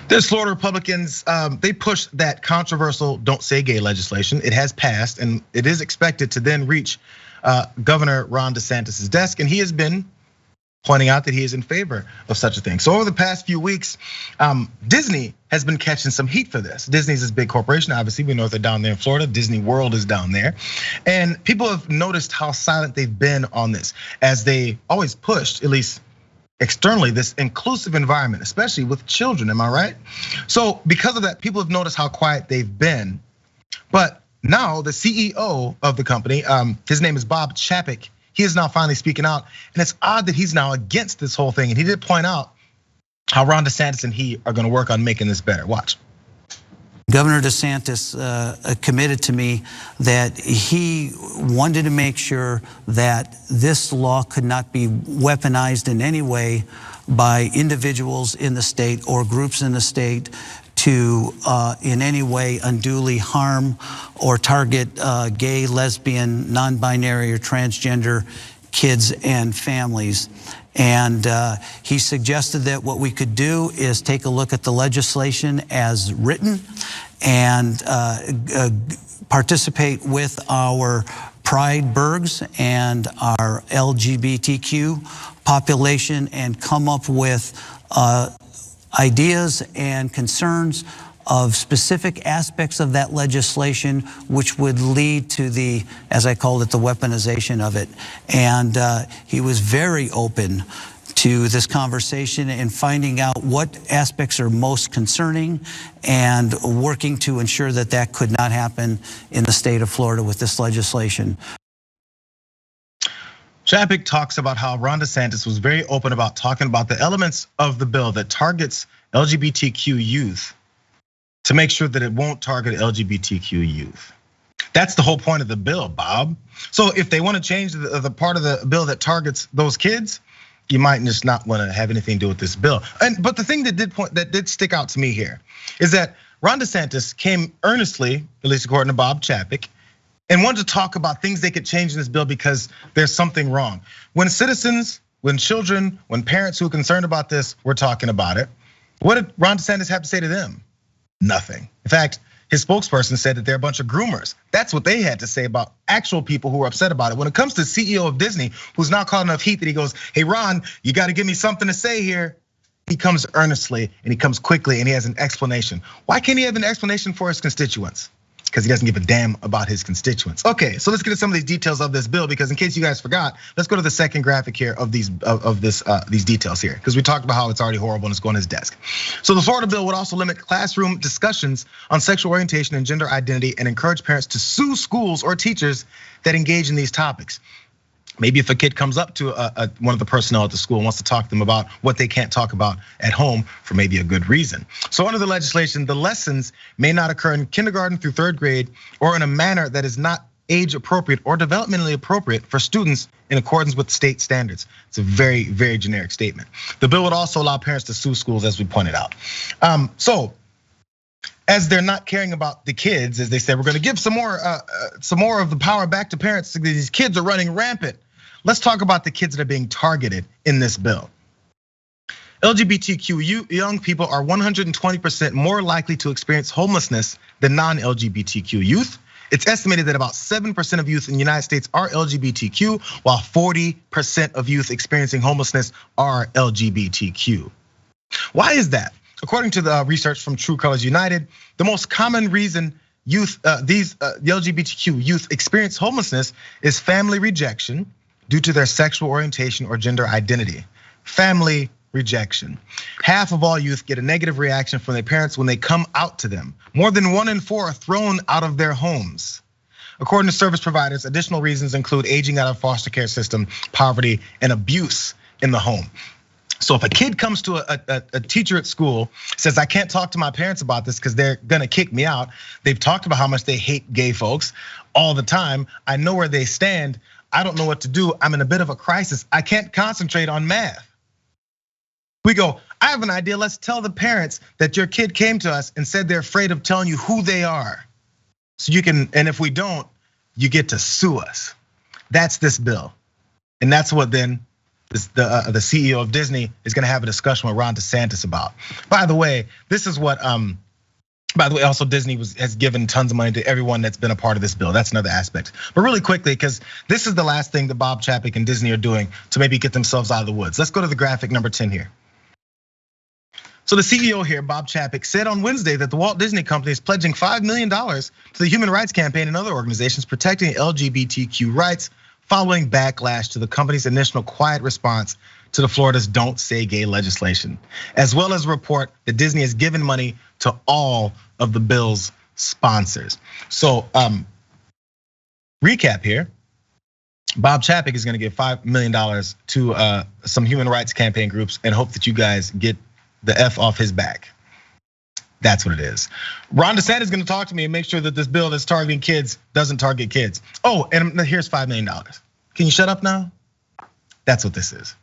There's Florida Republicans, they pushed that controversial Don't Say Gay legislation. It has passed and it is expected to then reach Governor Ron DeSantis' desk. And he has been pointing out that he is in favor of such a thing. So over the past few weeks, Disney has been catching some heat for this. Disney's this big corporation, obviously, we know they're down there in Florida. Disney World is down there. And people have noticed how silent they've been on this, as they always pushed, at least externally, this inclusive environment, especially with children, am I right? So because of that, people have noticed how quiet they've been. But now the CEO of the company, his name is Bob Chapek, he is now finally speaking out. And it's odd that he's now against this whole thing. And he did point out how Ron DeSantis and he are gonna work on making this better. Watch. Governor DeSantis committed to me that he wanted to make sure that this law could not be weaponized in any way by individuals in the state or groups in the state to in any way unduly harm or target gay, lesbian, non-binary or transgender kids and families. And he suggested that what we could do is take a look at the legislation as written and participate with our pride burgs and our LGBTQ population and come up with ideas and concerns of specific aspects of that legislation, which would lead to the, as I called it, the weaponization of it. And he was very open to this conversation and finding out what aspects are most concerning and working to ensure that that could not happen in the state of Florida with this legislation. Chapek talks about how Ron DeSantis was very open about talking about the elements of the bill that targets LGBTQ youth to make sure that it won't target LGBTQ youth. That's the whole point of the bill, Bob. So if they want to change the part of the bill that targets those kids, you might just not want to have anything to do with this bill. But the thing that did stick out to me here is that Ron DeSantis came earnestly, at least according to Bob Chapek, and wanted to talk about things they could change in this bill because there's something wrong. When citizens, when children, when parents who are concerned about this were talking about it, what did Ron DeSantis have to say to them? Nothing. In fact, his spokesperson said that they're a bunch of groomers. That's what they had to say about actual people who were upset about it. When it comes to CEO of Disney, who's now caught enough heat that he goes, hey Ron, you gotta give me something to say here. He comes earnestly and he comes quickly and he has an explanation. Why can't he have an explanation for his constituents? Because he doesn't give a damn about his constituents. Okay, so let's get to some of these details of this bill, because in case you guys forgot, let's go to the second graphic here of these details here, because we talked about how it's already horrible and it's going on his desk. So the Florida bill would also limit classroom discussions on sexual orientation and gender identity and encourage parents to sue schools or teachers that engage in these topics. Maybe if a kid comes up to one of the personnel at the school and wants to talk to them about what they can't talk about at home for maybe a good reason. So under the legislation, the lessons may not occur in kindergarten through third grade or in a manner that is not age appropriate or developmentally appropriate for students in accordance with state standards. It's a very, very generic statement. The bill would also allow parents to sue schools, as we pointed out. So as they're not caring about the kids, as they said, we're gonna give some more of the power back to parents. These kids are running rampant. Let's talk about the kids that are being targeted in this bill. LGBTQ young people are 120% more likely to experience homelessness than non-LGBTQ youth. It's estimated that about 7% of youth in the United States are LGBTQ, while 40% of youth experiencing homelessness are LGBTQ. Why is that? According to the research from True Colors United, the most common reason the LGBTQ youth experience homelessness is family rejection due to their sexual orientation or gender identity. Family rejection. Half of all youth get a negative reaction from their parents when they come out to them. More than 1 in 4 are thrown out of their homes. According to service providers, additional reasons include aging out of foster care system, poverty, and abuse in the home. So if a kid comes to a teacher at school, says, I can't talk to my parents about this because they're gonna kick me out. They've talked about how much they hate gay folks all the time. I know where they stand. I don't know what to do. I'm in a bit of a crisis. I can't concentrate on math. We go, I have an idea. Let's tell the parents that your kid came to us and said they're afraid of telling you who they are. So you can, and if we don't, you get to sue us. That's this bill. And that's what then the CEO of Disney is going to have a discussion with Ron DeSantis about. By the way, this is what. By the way, also Disney has given tons of money to everyone that's been a part of this bill. That's another aspect. But really quickly, because this is the last thing that Bob Chapek and Disney are doing to maybe get themselves out of the woods. Let's go to the graphic number 10 here. So the CEO here, Bob Chapek, said on Wednesday that the Walt Disney Company is pledging $5 million to the Human Rights Campaign and other organizations protecting LGBTQ rights following backlash to the company's initial quiet response to the Florida's Don't Say Gay legislation, as well as a report that Disney has given money to all of the bill's sponsors. So recap here, Bob Chapek is gonna give $5 million to some human rights campaign groups and hope that you guys get the F off his back. That's what it is. Ron DeSantis is gonna talk to me and make sure that this bill that's targeting kids doesn't target kids. Oh, and here's $5 million. Can you shut up now? That's what this is.